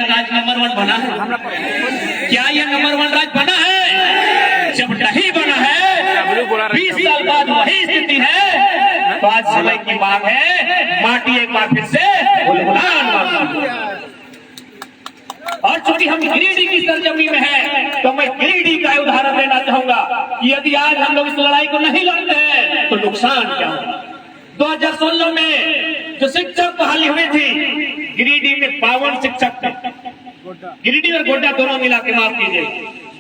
राज्य नंबर 1 बना है? क्या यह नंबर 1 राज्य बना है? जब नहीं बना है, 20 साल बाद वही स्थिति है, तो आज समय की मांग है माटी एक बार फिर से उलान। और चूंकि हम गिरिडीह की सरजमी में हैं, तो मैं गिरिडीह का उदाहरण देना चाहूंगा कि यदि आज हम लोग इस लड़ाई को नहीं लड़ते हैं तो नुकसान क्या होगा। 2016 में जो शिक्षक बहाली हुई थी, गिरिडीह में 52 शिक्षक थे। गिरिडीह और गोड्डा दोनों मिला के, माफ कीजिए,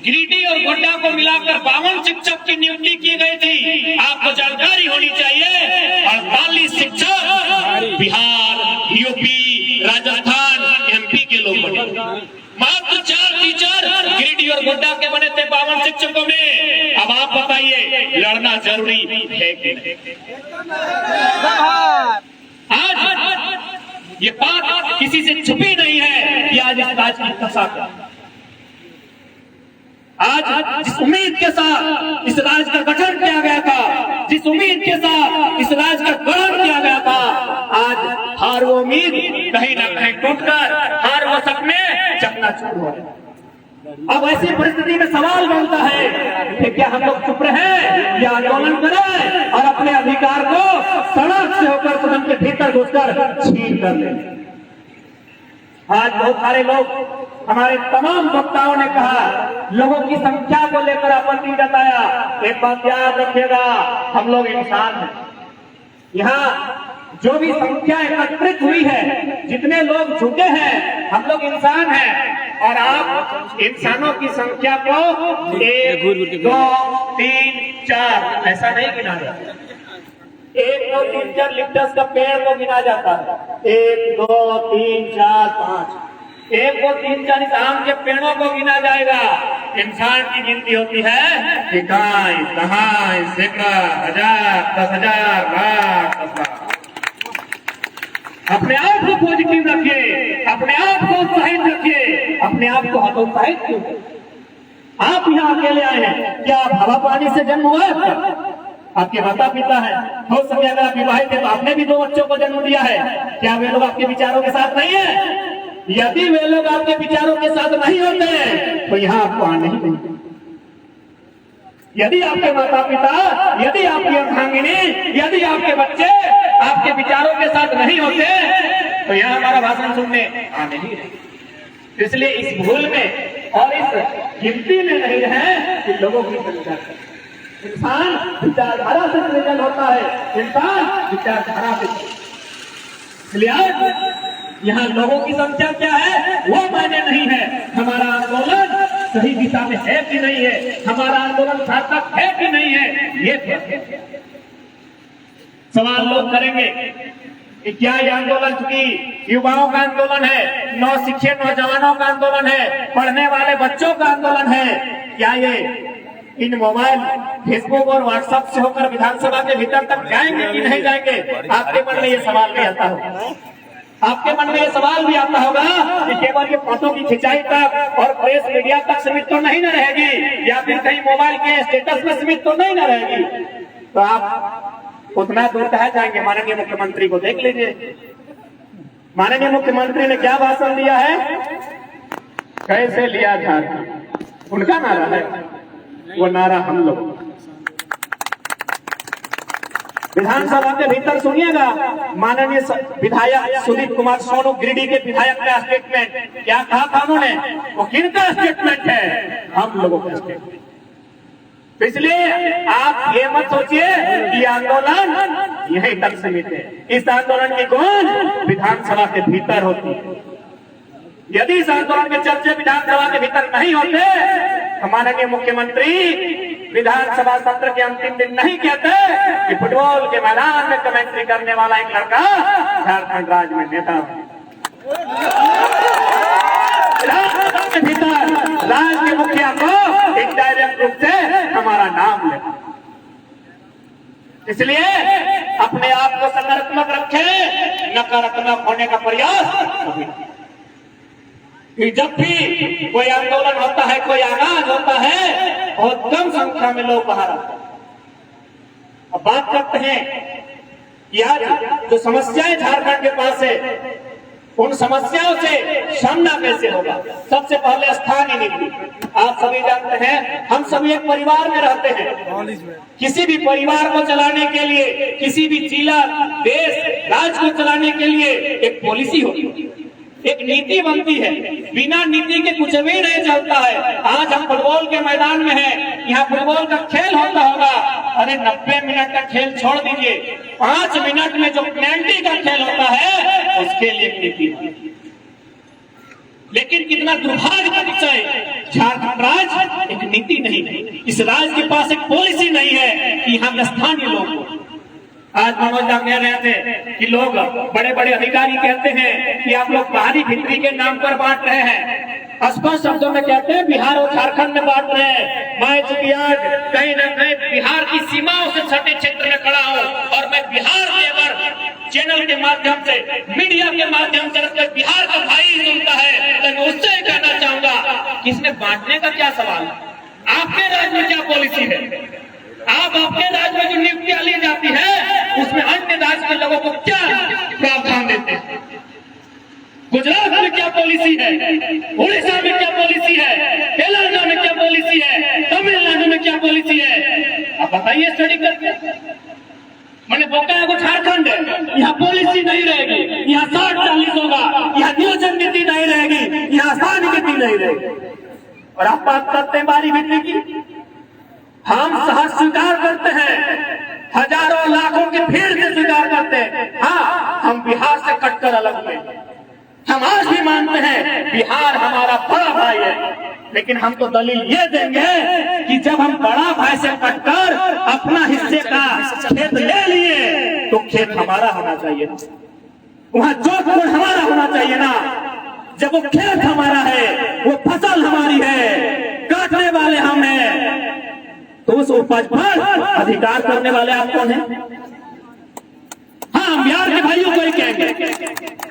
गिरिडीह और गोड्डा को मिलाकर 52 शिक्षक की नियुक्ति की गई थी। आपको जानकारी होनी चाहिए 48 शिक्षक बिहार, यूपी, राजस्थान, एमपी के लोग बने। मात्र 4 टीचर गिरिडीह और गोड्डा के बने थे 52 शिक्षकों में। अब आप बताइए, लड़ना जरूरी है कि नहीं? आज ये बात किसी से छुपी नहीं है कि आज इस राज की दशा क्या। आज जिस उम्मीद के साथ इस राज का गठन किया गया था, जिस उम्मीद के साथ इस राज का गठन किया गया था, आज हर वो उम्मीद कहीं न कहीं टूटकर, हर वो सपने चकनाचूर हो रहे। अब ऐसी परिस्थिति में सवाल बनता है कि क्या हम लोग चुप रहे या आंदोलन करें और अपने अधिकार को सड़क से होकर सदन के भीतर घुसकर छीन कर लें। आज बहुत सारे लोग, हमारे तमाम वक्ताओं ने कहा, लोगों की संख्या को लेकर आपत्ति जताया। एक बात याद रखिएगा, हम लोग इंसान हैं। यहाँ जो भी संख्या एकत्रित हुई है, जितने लोग जुटे हैं, हम लोग इंसान हैं। और आप इंसानों की संख्या को 1, 2, 3, 4 ऐसा नहीं गिना जाता। 1, 2, 3, 4 लिप्टस का पेड़ को गिना जाता है। 1, 2, 3, 4, 5, 1, 2, 3, 4 इस आम के पेड़ों को गिना जाएगा। इंसान की गिनती होती है इकाई, दहाई, सैकड़ा, 1000, 10,000, लाख, 10 लाख। अपने आप को पॉजिटिव रखिए, अपने आप को उत्साहित रखिए, अपने आप को हतोत्साहित क्यों? आप यहाँ अकेले आए हैं, क्या आप हवा पानी से जन्म हुआ है? आपके माता पिता हैं, हो सके अगर आप विवाहित थे तो आपने भी 2 बच्चों को जन्म दिया है। क्या वे लोग आपके विचारों के साथ नहीं है? यदि वे लोग आपके विचारों के साथ नहीं होते हैं तो यहाँ आपको आने ही नहीं। यदि आपके माता पिता, यदि आपकी अर्धांगिनी, यदि आपके बच्चे आपके विचारों के साथ नहीं होते तो यहाँ हमारा भाषण सुनने आने ही नहीं। इसलिए इस भूल में और इस गिनती में नहीं है कि लोगों की संख्या। इंसान विचारधारा से सृजन होता है, इंसान विचारधारा से। इसलिए आज यहाँ लोगों की संख्या क्या है वो मायने नहीं है। हमारा आंदोलन सही दिशा में है कि नहीं है, हमारा आंदोलन सार्थक है कि नहीं है, ये सवाल लोग करेंगे कि क्या ये आंदोलन, चूंकि युवाओं का आंदोलन है, नौशिक्षित नौजवानों का आंदोलन है, पढ़ने वाले बच्चों का आंदोलन है, क्या ये इन मोबाइल, फेसबुक और व्हाट्सएप से होकर विधानसभा के भीतर तक जाएंगे कि नहीं जाएंगे? आपके मन में ये सवाल भी आता होगा, आपके मन में ये सवाल भी आता होगा कि केवल ये फोटो की खिंचाई तक और प्रेस मीडिया तक सीमित तो नहीं न रहेगी, या फिर कहीं मोबाइल के स्टेटस में सीमित तो नहीं न रहेगी। तो आप उतना दूर कहा जाएंगे? माननीय मुख्यमंत्री को देख लीजिए, माननीय मुख्यमंत्री ने क्या भाषण दिया है, कैसे लिया था, उनका नारा है, वो नारा हम लोग विधानसभा के भीतर सुनिएगा। माननीय विधायक सुदीप कुमार सोनू गिरिडीह के विधायक का स्टेटमेंट क्या कहा था उन्होंने? वो किनका स्टेटमेंट है? हम लोगों का स्टेटमेंट। इसलिए आप ये मत सोचिए कि आंदोलन यहीं तक सीमित है। इस आंदोलन की गूंज विधानसभा के भीतर होती है। यदि इस आंदोलन के चर्चे विधानसभा के भीतर नहीं होते तो माननीय मुख्यमंत्री विधानसभा सत्र के अंतिम दिन नहीं कहते कि फुटबॉल के मैदान में कमेंट्री करने वाला एक लड़का झारखंड राज्य में नेता विधानसभा के भीतर राज्य के मुखिया को इनडायरेक्ट रूप से हमारा नाम ले। इसलिए अपने आप को सकारात्मक रखें, नकारात्मक होने का प्रयास कि जब भी कोई आंदोलन होता है, कोई आगाज होता है, बहुत कम संख्या में लोग बाहर आते हैं। अब बात करते हैं यार जो समस्याएं झारखंड के पास है, उन समस्याओं से सामना कैसे होगा? सबसे पहले स्थानीय नीति। आप सभी जानते हैं, हम सभी एक परिवार में रहते हैं। किसी भी परिवार को चलाने के लिए, किसी भी जिला, देश, राज्य को चलाने के लिए एक पॉलिसी होती है, एक नीति बनती है। बिना नीति के कुछ भी नहीं चलता है। आज हम फुटबॉल के मैदान में हैं, यहाँ फुटबॉल का खेल होता होगा, अरे 90 मिनट का खेल छोड़ दीजिए, 5 मिनट में जो पेनल्टी का खेल होता है उसके लिए एक नीति है। लेकिन कितना दुर्भाग्य है, झारखंड राज्य एक नीति नहीं है। इस राज्य के पास एक पॉलिसी नहीं है कि यहाँ के स्थानीय लोग। आज मनोज दा कह रहे थे कि लोग, बड़े बड़े अधिकारी कहते हैं कि आप लोग बाहरी भित्री के नाम पर बांट रहे हैं। स्पष्ट शब्दों में कहते हैं बिहार और झारखंड में बांट रहे हैं। मैं चूंकि आज कहीं न कहीं बिहार की सीमाओं से सटे क्षेत्र में खड़ा हूँ और मैं बिहार के अगर चैनल के माध्यम से, मीडिया के माध्यम से बिहार का भाई सुनता है तो मैं उससे कहना चाहूंगा कि इसमें बांटने का क्या सवाल है? आपके राज्य में क्या पॉलिसी है? आपके राज्य में जो नियुक्तियां ली जाती है उसमें अन्य राज्य के लोगों को क्या प्रावधान देते हैं? गुजरात में क्या पॉलिसी है? उड़ीसा में क्या पॉलिसी है? तेलंगाना में क्या पॉलिसी है? तमिलनाडु में क्या पॉलिसी है? आप बताइए स्टडी करके। मैंने बोका है झारखंड है, यहाँ पॉलिसी नहीं रहेगी, यहाँ 60-40 होगा, यहाँ नियोजन नीति नहीं रहेगी, यहाँ स्थानीय नीति नहीं रहेगी। और आप बात करते हैं बारी भित्री की। हम सहज स्वीकार करते हैं, हजारों लाखों की भीड़ से स्वीकार करते हैं। हाँ, हम बिहार से कटकर अलग हुए। हम आज भी मानते हैं बिहार हमारा बड़ा भाई है, लेकिन हम तो दलील ये देंगे कि जब हम बड़ा भाई से कटकर अपना हिस्से का खेत ले लिए तो खेत हमारा होना चाहिए, वहाँ जोत हमारा होना चाहिए ना। जब वो खेत हमारा है, वो फसल हमारी है, काटने वाले हम हैं, तो उस उपज पर अधिकार करने वाले आप कौन हैं? हाँ, बिहार के भाइयों को ही कहेंगे,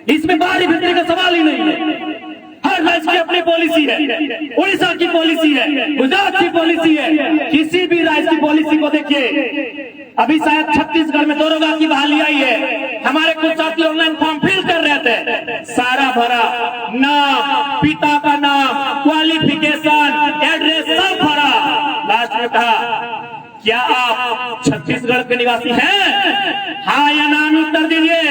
इसमें बाहरी भित्री का सवाल ही नहीं है। हर राज्य की अपनी पॉलिसी है, उड़ीसा की पॉलिसी है, गुजरात की पॉलिसी है, किसी भी राज्य की पॉलिसी को देखिए। अभी शायद छत्तीसगढ़ में दरोगा की बहाली आई है, हमारे कुछ साथी ऑनलाइन फॉर्म फिल कर रहे थे, सारा भरा, नाम, पिता का नाम, क्वालिफिकेशन, एड्रेस सब भरा। लास्ट में कहा, क्या आप छत्तीसगढ़ के निवासी हैं? हाँ या ना में उत्तर दीजिए।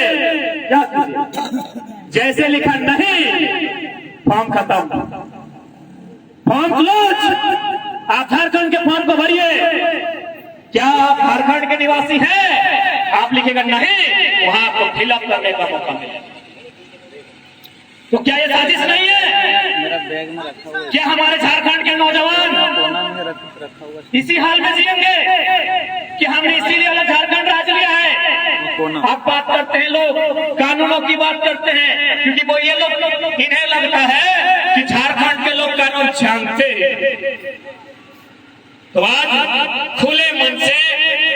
क्या कीजिए? जैसे लिखा नहीं, फॉर्म खत्म, फॉर्म क्लोज। आप झारखंड के फॉर्म को भरिए। क्या आप झारखंड के निवासी हैं? आप लिखेगा नहीं, वहां आपको फिलअप करने का मौका मिलेगा। तो क्या ये साजिश नहीं है? मेरा बैग में रखा हुआ है। क्या हमारे झारखंड के नौजवान रखा हुआ इसी हाल में जिएंगे कि हमने इसीलिए अलग झारखंड राज्य लिया है? आप बात करते हैं, लोग कानूनों की बात करते हैं, क्योंकि वो ये लोग, इन्हें लगता है कि झारखंड के लोग कानून जानते हैं। तो आज खुले मन से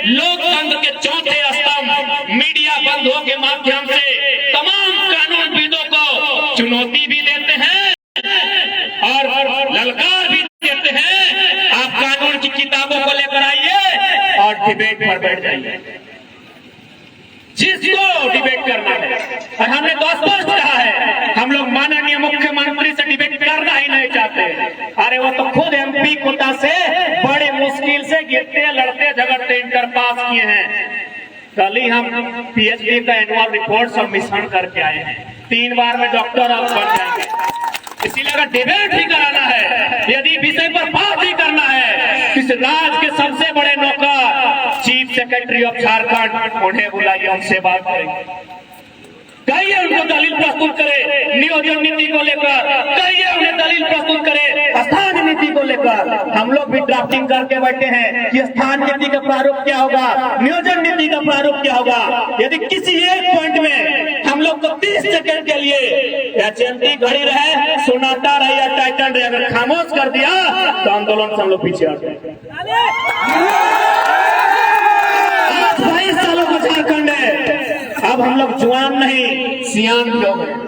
लोकतंत्र के चौथे स्तंभ मीडिया बंधुओं के माध्यम से तमाम कानूनविदों को चुनौती भी देते हैं और ललकार भी देते हैं। आप कानून की किताबों को लेकर आइए और डिबेट पर बैठ जाइए, जिसको डिबेट करना है। और हमने तो स्पष्ट कहा है, हम लोग माननीय मुख्यमंत्री से डिबेट करना ही नहीं चाहते। अरे वो तो खुद MP कोटा से बड़ी मुश्किल से गिरते, लड़ते, झगड़ते इंटर पास किए हैं। कल ही हम PhD का एनुअल रिपोर्ट सबमिशन करके आए हैं। 3 बार में डॉक्टर आप बन जाएंगे। इसीलिए अगर डिबेट ही कराना है, यदि विषय पर बात ही करना है, इस राज्य के सबसे बड़े नौकर चीफ सेक्रेटरी ऑफ झारखंड, उन्हें बुलाइए, उनसे बात करेंगे। कहिए उनको दलील प्रस्तुत करे नियोजन नीति को लेकर, कहिए उन्हें दलील प्रस्तुत करे स्थानीय नीति को लेकर। हम लोग भी ड्राफ्टिंग करके बैठे हैं कि स्थानीय नीति का प्रारूप क्या होगा, नियोजन नीति का प्रारूप क्या होगा। यदि किसी एक पॉइंट में हम लोग को 30 सेकंड के लिए या चलती घड़ी रहे, सुनाता रहे या टाइटन रहे, अगर खामोश कर दिया तो आंदोलन से हम लोग पीछे हट जाएंगे। 22 सालों का झारखंड है, अब हम लोग जवान नहीं सियान लोग हैं।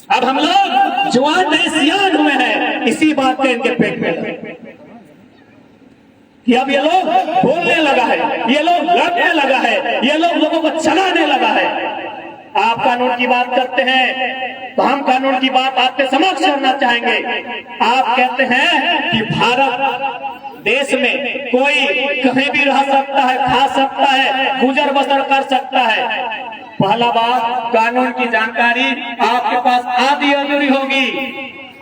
अब हम लोग जवान नहीं सियान हुए हैं। इसी बात के इनके पेट में कि अब ये लोग बोलने लगा है, ये लोग लड़ने लगा है, ये लोग लोगों को चलाने लगा है। आप कानून की बात करते हैं तो हम कानून की बात आपके समक्ष करना चाहेंगे। आप कहते हैं कि भारत देश में कोई कहीं भी रह सकता है, खा सकता है, गुजर बसर कर सकता है। पहला बात, कानून की जानकारी आपके पास आधी अधूरी होगी।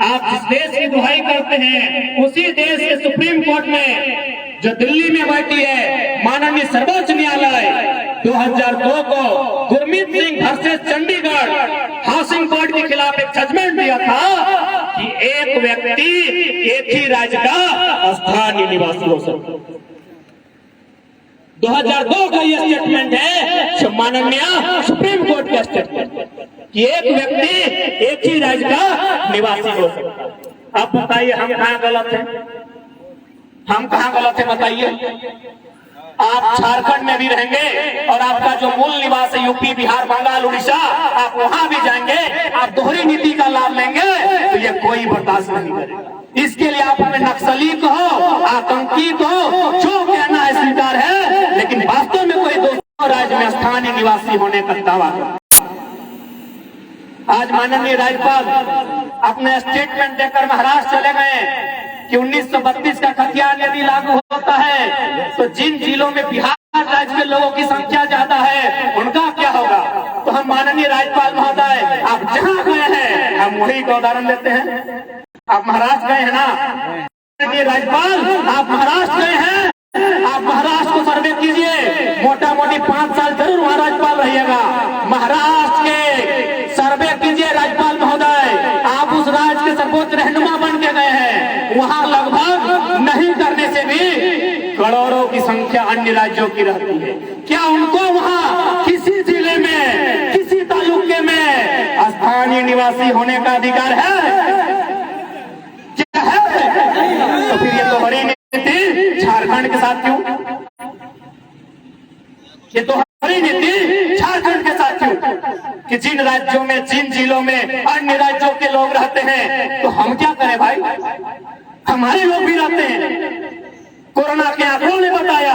आप जिस देश की दुहाई करते हैं उसी देश के सुप्रीम कोर्ट में जो दिल्ली में बैठी है माननीय सर्वोच्च न्यायालय 2002 को Gurmeet Singh versus Chandigarh housing board के खिलाफ एक जजमेंट दिया था कि एक व्यक्ति एक ही राज्य का स्थानीय निवासी हो सकता है। 2002 का यह स्टेटमेंट है माननीय सुप्रीम कोर्ट का स्टेटमेंट कि एक व्यक्ति एक ही राज्य का निवासी हो सकता है। अब बताइए हम कहाँ गलत हैं? हम कहाँ गलत हैं बताइए? आप झारखंड में भी रहेंगे और आपका जो मूल निवास है यूपी, बिहार, बंगाल, उड़ीसा, आप वहां भी जाएंगे, आप दोहरी नीति का लाभ लेंगे तो ये कोई बर्दाश्त नहीं करेगा। इसके लिए आप हमें नक्सली कहो, आतंकी कहो, जो कहना है स्वीकार है, लेकिन वास्तव में कोई दूसरे राज्य में स्थानीय निवासी होने का दावा है। आज माननीय राज्यपाल अपने स्टेटमेंट देकर महाराष्ट्र चले गए कि 1932 का खतियान यदि लागू होता है तो जिन जिलों में बिहार राज्य के लोगों की संख्या ज्यादा है उनका क्या होगा। तो हम माननीय राज्यपाल महोदय आप जहां गए हैं हम वही का उदाहरण देते हैं। आप महाराष्ट्र गए हैं ना, माननीय राज्यपाल आप महाराष्ट्र गए हैं, आप महाराष्ट्र को सर्वे कीजिए, मोटा मोटी 5 साल जरूर वहां राज्यपाल रहिएगा। महाराष्ट्र के सर्वे कीजिए राज्यपाल महोदय, आप उस राज्य के सर्वोच्च रहनुमा बन के गए हैं, वहां लगभग नहीं करने से भी करोड़ों की संख्या अन्य राज्यों की रहती है। क्या उनको वहां किसी जिले में, किसी तालुके में स्थानीय निवासी होने का अधिकार है? क्या है? तो फिर ये तो बड़ी नीति झारखंड के साथ क्यों? ये तो हमारी नीति झारखंड के साथ क्यों कि जिन राज्यों में, जिन जिलों में अन्य राज्यों के लोग रहते हैं तो हम क्या करें भाई? हमारे लोग भी रहते हैं। कोरोना के आंकड़ों ने बताया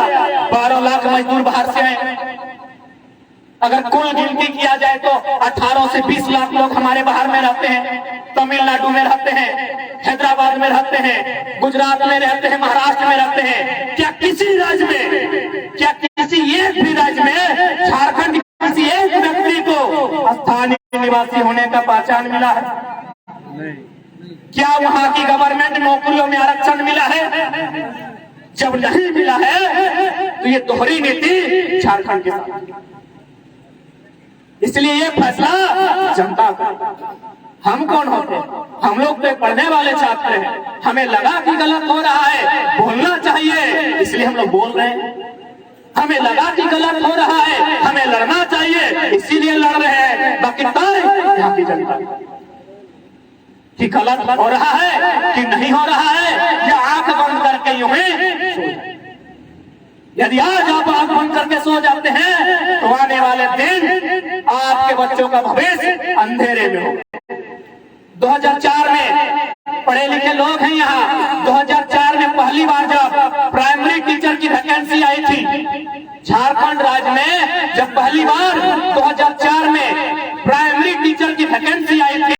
12 लाख मजदूर बाहर से आए। अगर कुल गिनती किया जाए तो 18 से 20 लाख लोग हमारे बाहर में रहते हैं, तमिलनाडु में रहते हैं, हैदराबाद में रहते हैं, गुजरात में रहते हैं, महाराष्ट्र में रहते हैं। क्या किसी राज्य में, क्या किसी एक भी राज्य में झारखंड किसी एक व्यक्ति को स्थानीय निवासी होने का पहचान मिला है? क्या वहां की गवर्नमेंट नौकरियों में आरक्षण मिला है? जब नहीं मिला है तो ये दोहरी नीति झारखंड के साथ। इसलिए ये फैसला जनता का। हम कौन होते हैं? हम लोग तो पढ़ने वाले छात्र हैं, हमें लगा कि गलत हो रहा है, बोलना चाहिए, इसलिए हम लोग बोल रहे हैं। हमें लगा कि गलत हो रहा है, हमें लड़ना चाहिए, इसीलिए लड़ रहे हैं। बाकी तय यहाँ की जनता कि गलत हो रहा है कि नहीं हो रहा है, या आंख बंद करके यूं ही। यदि आज आप आंख बंद करके सो जाते हैं तो आने वाले दिन आपके बच्चों का भविष्य अंधेरे में हो। 2004 में पढ़े लिखे लोग हैं यहाँ, 2004 में पहली बार जब प्राइमरी टीचर की वैकेंसी आई थी झारखंड राज्य में, जब पहली बार 2004 में प्राइमरी टीचर की वैकेंसी आई थी,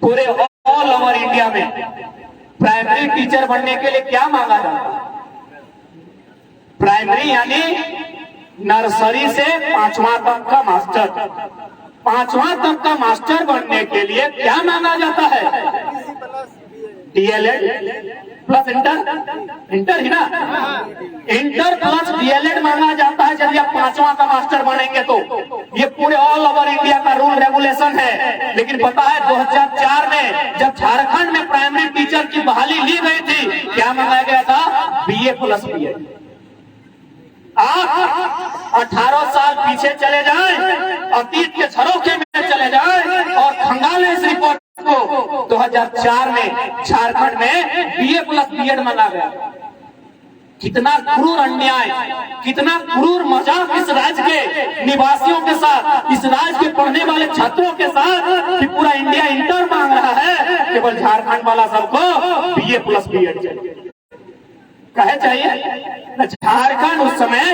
पूरे ऑल ओवर इंडिया में प्राइमरी टीचर बनने के लिए क्या मांगा जाता है? प्राइमरी यानी नर्सरी से 5वां तक का मास्टर, 5वां तक का मास्टर बनने के लिए क्या मांगा जाता है? डीएलएड प्लस इंटर ही ना, इंटर प्लस डीएलएड मांगा जाता है यदि आप 5वां का मास्टर बनेंगे तो। ये पूरे ऑल ओवर इंडिया का रूल रेगुलेशन है। लेकिन पता है 2004 में जब झारखंड में प्राइमरी टीचर की बहाली ली गई थी, क्या मांगा गया था? BA plus BEd. आप 18 साल पीछे चले जाएं, अतीत के झरोखे में चले जाएं और खंगालें इस रिपोर्ट को। 2004 में झारखंड में बीए प्लस बीएड मांगा गया। कितना क्रूर अन्याय, कितना क्रूर मजाक इस राज्य के निवासियों के साथ, इस राज्य के पढ़ने वाले छात्रों के साथ कि पूरा इंडिया इंटर मांग रहा है, केवल झारखंड वाला सबको बीए प्लस बीएड चाहिए। कहे चाहिए। झारखंड उस समय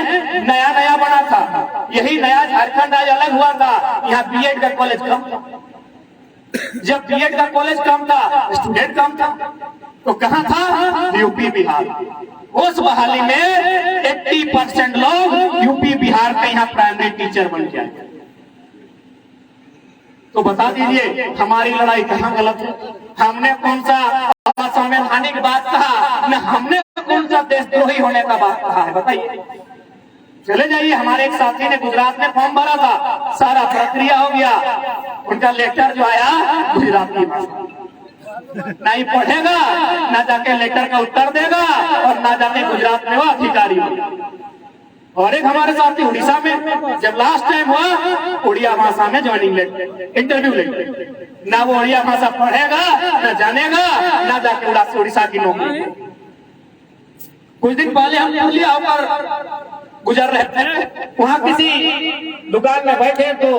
नया नया बना था, यही नया झारखंड आज अलग हुआ था। यहाँ बीएड का कॉलेज कम था, जब बीएड का कॉलेज कम था स्टूडेंट कम था, तो कहाँ था? यूपी बिहार। उस बहाली में 80% लोग यूपी बिहार के यहाँ प्राइमरी टीचर बन गया। तो बता दीजिए हमारी लड़ाई कहाँ गलत है? हमने कौन सा असंवैधानिक बात कहा, न हमने कौन सा देशद्रोही होने का बात कहा है? बताइए। चले जाइए, हमारे एक साथी ने गुजरात में फॉर्म भरा था, सारा प्रक्रिया हो गया, उनका लेटर जो आया गुजराती भाषा, नहीं पढ़ेगा, ना जाके लेटर का उत्तर देगा और ना जाके गुजरात में वो अधिकारी होगा। और एक हमारे साथी उड़ीसा में जब लास्ट टाइम हुआ, उड़िया भाषा में ज्वाइनिंग लेटर, इंटरव्यू लेटर, ना वो उड़िया भाषा पढ़ेगा, ना जानेगा, ना जाके उड़ीसा की नौकरी। कुछ दिन पहले हम पुरलिया होकर गुजर रहे थे, वहाँ किसी दुकान में बैठे तो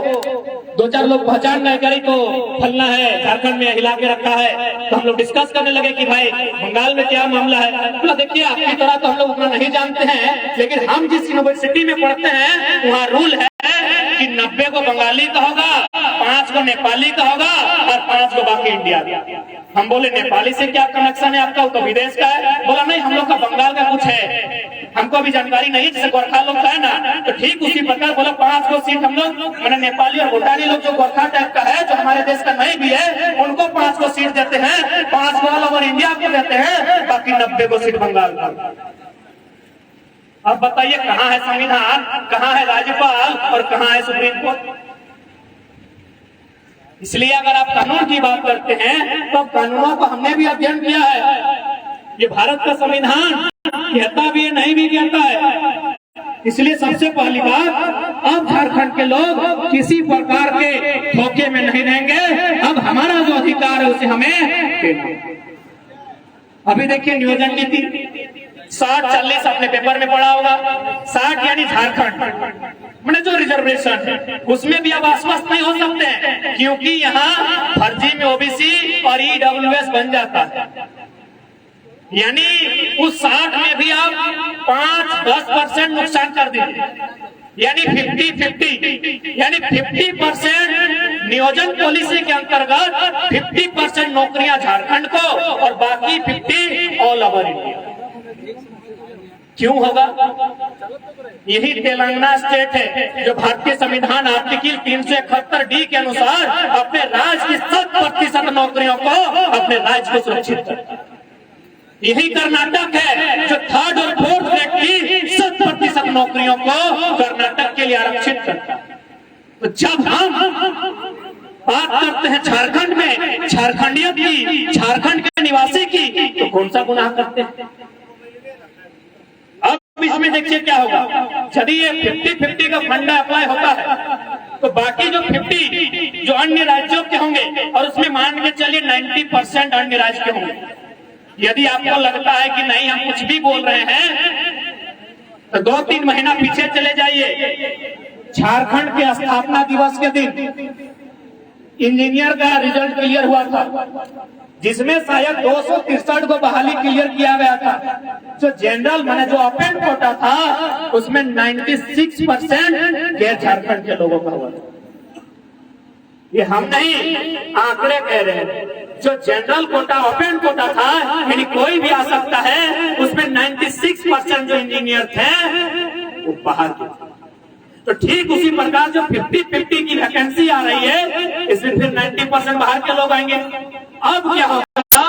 दो चार लोग पहचान नहीं करी, तो फलना है झारखंड में हिला के रखा है। तो हम लोग डिस्कस करने लगे कि भाई बंगाल में क्या मामला है। तो देखिए आपकी तरह तो हम लोग उतना नहीं जानते हैं, लेकिन हम जिस यूनिवर्सिटी में पढ़ते हैं वहाँ रूल है कि 90 को बंगाली का होगा, 5 को नेपाली का होगा और 5 को बाकी इंडिया का। हम बोले नेपाली से क्या कनेक्शन है आपका, वो तो विदेश का है। बोला नहीं, हम लोग का बंगाल का कुछ है, हमको अभी जानकारी नहीं, जैसे गोरखा लोग का है ना, तो ठीक उसी प्रकार बोला 5 को सीट हम लोग मैंने नेपाली और भूटानी लोग जो गोरखा टाइप का है, जो हमारे देश का नहीं भी है, उनको 5 को सीट देते हैं, 5 को ऑल ओवर इंडिया को देते हैं, बाकी 90 को सीट बंगाल का। अब बताइए कहाँ है संविधान, कहाँ है राज्यपाल और कहाँ है सुप्रीम कोर्ट? इसलिए अगर आप कानून की बात करते हैं तो कानूनों को हमने भी अध्ययन किया है। ये भारत का संविधान कहता भी है, नहीं भी कहता है। इसलिए सबसे पहली बात, अब झारखंड के लोग किसी प्रकार के धोखे में नहीं रहेंगे। अब हमारा जो अधिकार है उसे हमें देना। अभी देखिए नियोजन नीति 60-40 आपने पेपर में पढ़ा होगा। 60 यानी झारखंड मैंने जो रिजर्वेशन है उसमें भी अब आश्वस्त नहीं हो सकते हैं, क्योंकि यहाँ फर्जी में ओबीसी और ईडब्ल्यूएस बन जाता है। यानी उस 60 में भी आप 5-10% नुकसान कर दीजिए, यानी 50-50, यानी 50% नियोजन पॉलिसी के अंतर्गत 50% नौकरियां झारखंड को और बाकी 50 ऑल ओवर इंडिया। क्यों होगा? यही तेलंगाना स्टेट है जो भारतीय संविधान आर्टिकल 371D के अनुसार अपने राज्य की 100% नौकरियों को अपने राज्य को सुरक्षित करता है। यही कर्नाटक है जो 3rd और 4th ग्रेड की 100% नौकरियों को कर्नाटक के लिए आरक्षित करता है। तो जब हम बात करते हैं झारखंड में झारखंडियत की, झारखंड के निवासी की, तो कौन सा गुनाह करते हैं? अब इसमें देखिए क्या होगा, यदि ये 50-50 का फंडा अप्लाई होता है तो बाकी जो 50 जो अन्य राज्यों के होंगे, और उसमें मान के चलिए 90% अन्य राज्य के होंगे। यदि आपको लगता है कि नहीं हम कुछ भी बोल रहे हैं, तो 2-3 महीना पीछे चले जाइए। झारखंड के स्थापना दिवस के दिन इंजीनियर का रिजल्ट क्लियर हुआ था, जिसमें शायद 263 को बहाली क्लियर किया गया था। जो जनरल माने जो ओपन कोटा था उसमें 96% गैर झारखंड के लोगों का हुआ था। ये हम नहीं, आंकड़े कह रहे हैं। जो जनरल कोटा ओपन कोटा था, यानी कोई भी आ सकता है, उसमें 96% जो इंजीनियर थे वो बाहर के। तो ठीक उसी प्रकार जो 50-50 की वैकेंसी आ रही है, इसमें फिर 90% बाहर के लोग आएंगे। अब क्या होगा,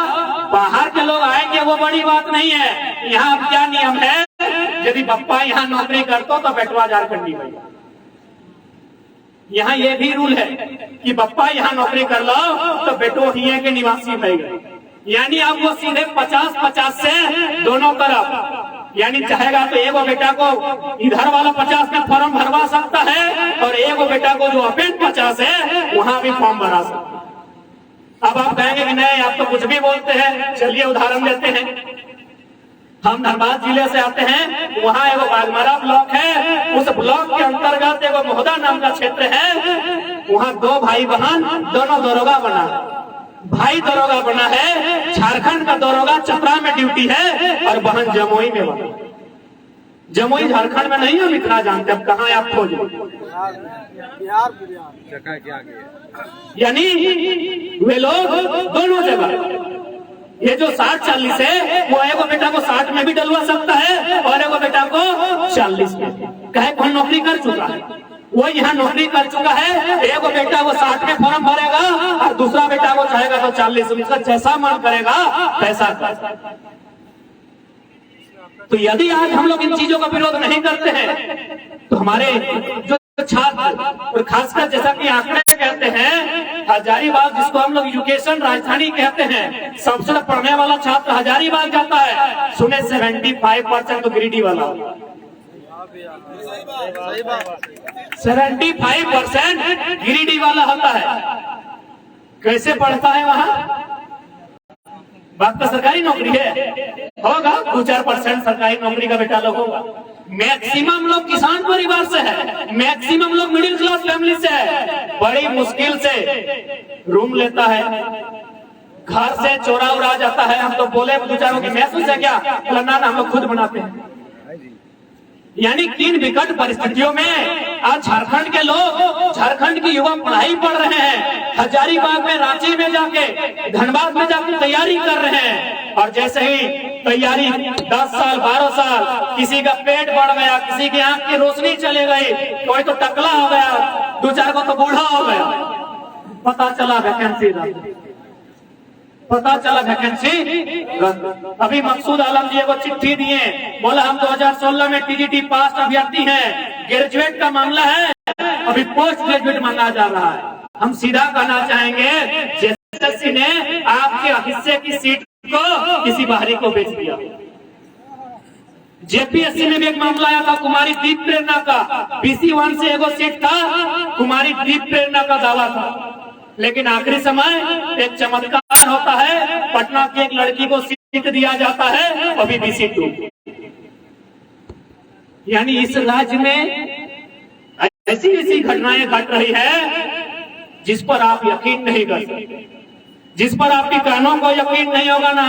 बाहर के लोग आएंगे वो बड़ी बात नहीं है। यहाँ अब क्या नियम है, यदि बप्पा यहाँ नौकरी करता तो बेटवा झारखंडी भैया। यहाँ ये भी रूल है कि बप्पा यहाँ नौकरी कर लो तो बेटो ही के निवासी भैया। यानी अब वो सीधे 50-50 से दोनों तरफ, यानी चाहेगा तो एगो बेटा को इधर वाला 50 में फॉर्म भरवा सकता है और एगो बेटा को जो अपेंड 50 है वहां भी फॉर्म भरा सकता है। अब आप कहेंगे कि नहीं आप तो कुछ भी बोलते हैं, चलिए उदाहरण देते हैं। हम धनबाद जिले से आते हैं, वहाँ एगो बागमारा ब्लॉक है, उस ब्लॉक के अंतर्गत एगो मोहदा नाम का क्षेत्र है। वहाँ 2 भाई बहन दोनों दरोगा बना, भाई दरोगा बना है, झारखंड का दरोगा चतरा में ड्यूटी है और बहन जमुई में बना। जमुई झारखंड में नहीं, हम इतना जानते, अब कहाँ आप खोजे। यानी वे लोग दोनों जगह, ये जो 60-40 है वो एगो बेटा को 60 में भी डलवा सकता है और एगो बेटा को 40 में। कहे कौन नौकरी कर चुका है, वो यहाँ नौकरी कर चुका है। एगो बेटा वो 60 में फॉर्म भरेगा और दूसरा बेटा वो चाहेगा तो 40 में, उसका जैसा मन करेगा पैसा कर। तो यदि आज हम लोग इन चीजों का विरोध नहीं करते हैं तो हमारे जो छात्र, और खासकर जैसा कि आंकड़े कहते हैं, हजारीबाग जिसको हम लोग एजुकेशन राजधानी कहते हैं, सबसे पढ़ने वाला छात्र हजारीबाग जाता है। सुने 75% तो गिरिडीह वाला, 75% गिरिडीह वाला होता है। कैसे पढ़ता है वहाँ? बात तो सरकारी नौकरी है, होगा 2-4% सरकारी नौकरी का बेटा लोग होगा। मैक्सिमम लोग किसान परिवार से है, मैक्सिमम लोग मिडिल क्लास फैमिली से है। बड़ी मुश्किल से रूम लेता है, घर से चोरा उड़ा जाता है। हम तो बोले बेचारों की महसूस है क्या? ना हम लोग खुद बनाते हैं। यानी तीन विकट परिस्थितियों में आज झारखंड के लोग, झारखंड की युवा पढ़ाई पढ़ रहे हैं, हजारीबाग में, रांची में जाके, धनबाद में जाके तैयारी कर रहे हैं। और जैसे ही तैयारी 10 साल 12 साल, किसी का पेट बढ़ गया, किसी की आंख की रोशनी चली गई, कोई तो टकला हो गया, 2-4 को तो बूढ़ा हो गया, पता चला वैकेंसी अभी मकसूद आलम जी को चिट्ठी दिए, बोला हम 2016 में टीजीटी पास अभ्यर्थी हैं, ग्रेजुएट का मामला है, अभी पोस्ट ग्रेजुएट मांगा जा रहा है। हम सीधा कहना चाहेंगे, जेएसएससी ने आपके हिस्से की सीट को किसी बाहरी को बेच दिया। जेपीएससी में भी एक मामला आया था कुमारी दीप प्रेरणा का, BC1 से एगो सीट था, कुमारी दीप प्रेरणा का दावा था, लेकिन आखिरी समय एक चमत्कार होता है, पटना की एक लड़की को सीट दिया जाता है, अभी BC2। यानी इस राज्य में ऐसी ऐसी घटनाएं घट रही है जिस पर आप यकीन नहीं कर सकते, जिस पर आपकी कानों को यकीन नहीं होगा ना।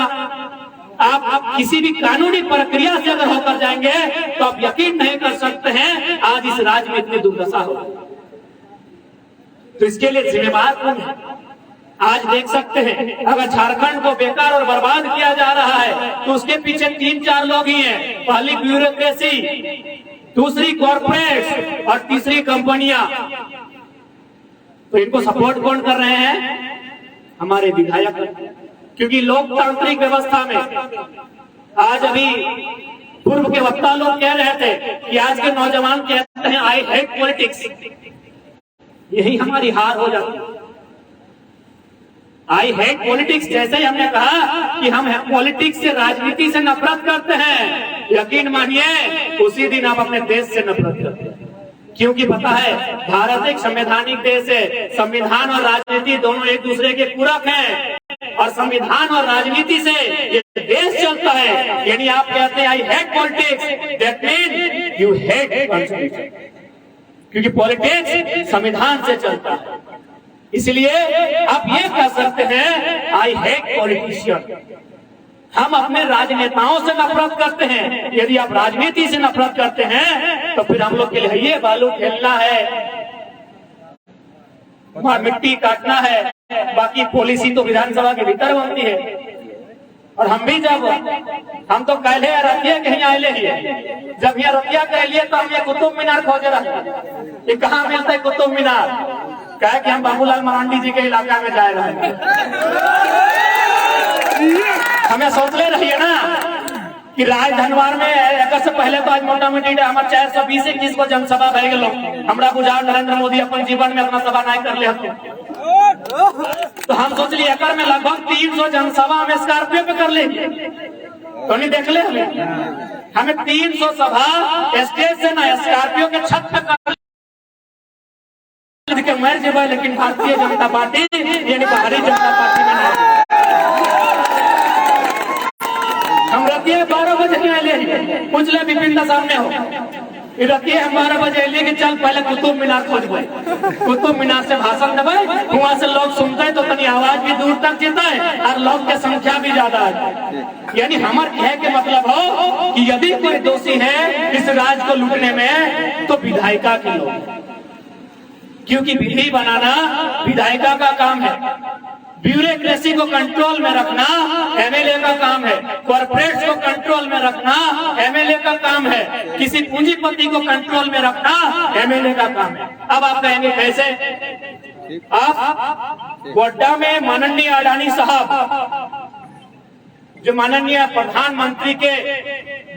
आप किसी भी कानूनी प्रक्रिया से अगर होकर जाएंगे तो आप यकीन नहीं कर सकते हैं आज इस राज्य में इतनी दुर्दशा हो। तो इसके लिए जिम्मेवार कौन है? आज देख सकते हैं, अगर झारखंड को बेकार और बर्बाद किया जा रहा है तो उसके पीछे 3-4 लोग ही हैं। पहली ब्यूरोक्रेसी, दूसरी कॉर्पोरेट्स और तीसरी कंपनियां। तो इनको सपोर्ट कौन कर रहे हैं? हमारे विधायक। क्योंकि लोकतांत्रिक व्यवस्था में आज अभी पूर्व के वक्ता लोग कह रहे थे कि आज के नौजवान कहते हैं आई हेट पॉलिटिक्स। यही हमारी हार हो जाती है। आई हेट पॉलिटिक्स, जैसे ही हमने कहा कि हम पॉलिटिक्स से, राजनीति से नफरत करते हैं, यकीन मानिए उसी दिन आप अपने देश से नफरत करते हैं। क्योंकि पता है भारत एक संवैधानिक देश है, संविधान और राजनीति दोनों एक दूसरे के पूरक हैं, और संविधान और राजनीति से ये देश चलता है। यानी आप कहते हैं I hate politics, that mean you hate constitution, क्योंकि पॉलिटिक्स संविधान से चलता है। इसलिए आप ये कह सकते हैं आई हेट पॉलिटिशियन। हम अपने राजनेताओं से नफरत करते हैं। यदि आप राजनीति से नफरत करते हैं तो फिर हम लोग के लिए ये बालू खेलना है, वहां मिट्टी काटना है, बाकी पॉलिसी तो विधानसभा के भीतर बनती है। और हम भी जब हम तो कहले रतिया कहीं आए ही है, जब यहाँ रतिया कह लिए तो हम ये कुतुब मीनार खोजे रहे। ये कहाँ मिलता है कुतुब मीनार? कहे कि हम बाबूलाल मरांडी जी के इलाका में जा रहे हैं। हमें सोच ले रही है ना कि राज धनवार में एक से पहले तो आज मोटा मोटी हमारे 420-21 को जनसभा भय गए। हमरा गुजरात नरेंद्र मोदी अपन जीवन में अपना सभा नहीं कर ले, तो हम सोच लिए एक में लगभग 300 जनसभा हम स्कॉर्पियो पे कर लेंगे। तो नहीं देख ले हमें 300 सभा स्टेज से ना स्कॉर्पियो के छत पे कर के मर जेबे, लेकिन भारतीय जनता पार्टी यानी भारतीय जनता पार्टी में नहीं। हम रतिया 12 बजे के लिए पूछ ले विपिन सामने हो रतिये 12 बजे लेके चल पहले कुतुब मीनार खोजबे, कुतुब मीनार से भाषण देवे, वहां से लोग सुनते हैं तो तनी आवाज भी दूर तक जेता है और लोग की संख्या भी ज्यादा है। यानी हमार कहे के मतलब हो कि यदि कोई दोषी है इस राज को लूटने में तो विधायिका के लोग, क्योंकि विधि बनाना विधायिका का काम है, ब्यूरोक्रेसी को कंट्रोल में रखना एमएलए का काम है, कॉर्पोरेट्स को कंट्रोल में रखना एमएलए का काम है, किसी पूंजीपति को कंट्रोल में रखना एमएलए का काम है। अब आप कहेंगे कैसे? आप गोड्डा में माननीय अडानी साहब, जो माननीय प्रधानमंत्री के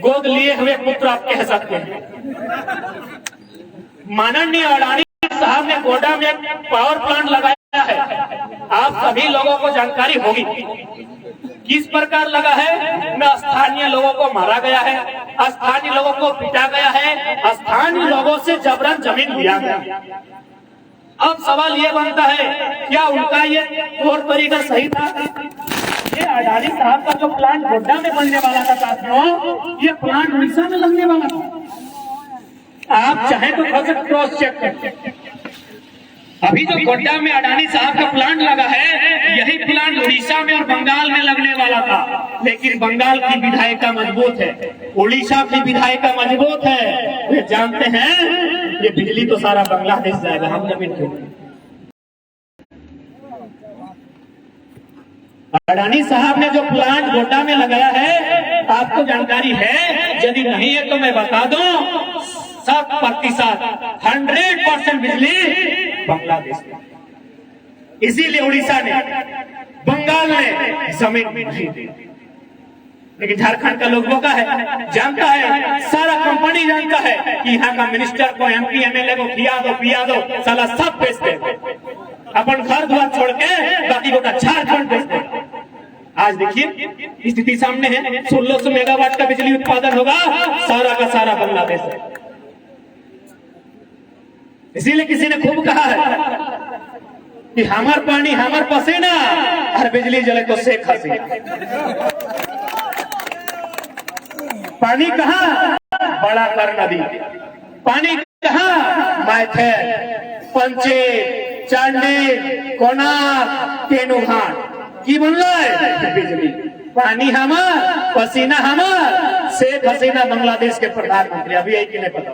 गोद लिए हुए पुत्र आप कह सकते हैं, माननीय अडानी साहब ने गोड्डा में एक पावर प्लांट लगाया है। आप सभी लोगों को जानकारी होगी किस प्रकार लगा है। न स्थानीय लोगों को मारा गया है, स्थानीय लोगों को पीटा गया है, स्थानीय लोगों से जबरन जमीन लिया गया। अब सवाल ये बनता है क्या उनका ये तौर तरीका सही था? ये अडानी साहब का जो प्लांट गोड्डा में बनने वाला था साथियों, ये प्लांट उड़ीसा में लगने वाला था। आप चाहे तो क्रॉस चेक करें, अभी जो गोड्डा में अडानी साहब का प्लांट लगा है यही प्लांट उड़ीसा में और बंगाल में लगने वाला था, लेकिन बंगाल की विधायिका मजबूत है, उड़ीसा की विधायिका मजबूत है। वे जानते हैं ये बिजली तो सारा बांग्लादेश जाएगा, हम जमीन क्यों? अडानी साहब ने जो प्लांट गोड्डा में लगाया है आपको जानकारी है? यदि नहीं है तो मैं बता दूं, 100% 100% बिजली बांग्लादेश में, इसीलिए उड़ीसा ने बंगाल ने जमीन नहीं दी। लेकिन झारखंड का लोगों का है, जानता है, सारा कंपनी जानता है कि यहाँ का मिनिस्टर को, एमपी एमएलए को खिया दो पिया दो, साला सब बेचते, अपन घर द्वार छोड़ के बाकी गोटा झारखंड बेचते। आज देखिए स्थिति सामने है, 1600 मेगावाट का बिजली उत्पादन होगा, सारा का सारा बांग्लादेश है। इसीलिए किसी ने खूब कहा है कि हमार पानी हमार पसीना और बिजली जले तो शेख हसीना। पानी कहाँ? बड़ा कर नदी। पानी कहाँ? मैथेर, पंचे, चांडी, कोनार, तेनुघाट की बनला है बिजली। पानी हमार, पसीना हमार, शेख हसीना बांग्लादेश के प्रधानमंत्री। अभी यही कि नहीं पता?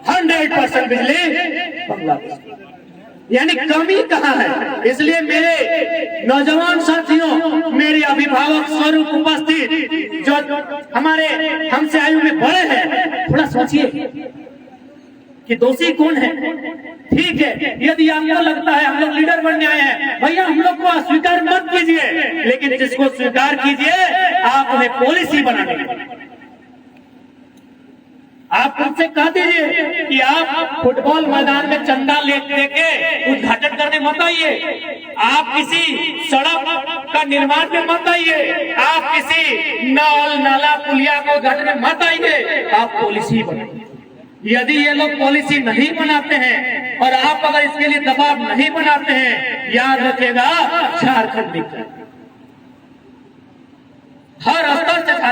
100% बिजली बांग्लादेश, यानी कमी कहाँ है? इसलिए मेरे नौजवान साथियों, मेरे अभिभावक स्वरूप उपस्थित जो हमारे हमसे आयु में बड़े हैं, थोड़ा सोचिए कि दोषी कौन है। ठीक है, यदि आपको लगता है हम लोग लीडर बनने आए हैं, भैया हम लोग को अस्वीकार मत कीजिए, लेकिन जिसको स्वीकार कीजिए आप उन्हें पॉलिसी बनाने। आप उनसे कह दीजिए कि आप फुटबॉल मैदान में चंदा लेके उद्घाटन करने मत आइए, आप किसी सड़क का निर्माण में मत आइए, आप किसी नल नाला पुलिया को उद्घाटन में मत आइए, आप पॉलिसी बनाइए। यदि ये लोग पॉलिसी नहीं बनाते हैं और आप अगर इसके लिए दबाव नहीं बनाते हैं, याद रखिएगा झारखंड दिख जाए, हर स्तर से झारखंड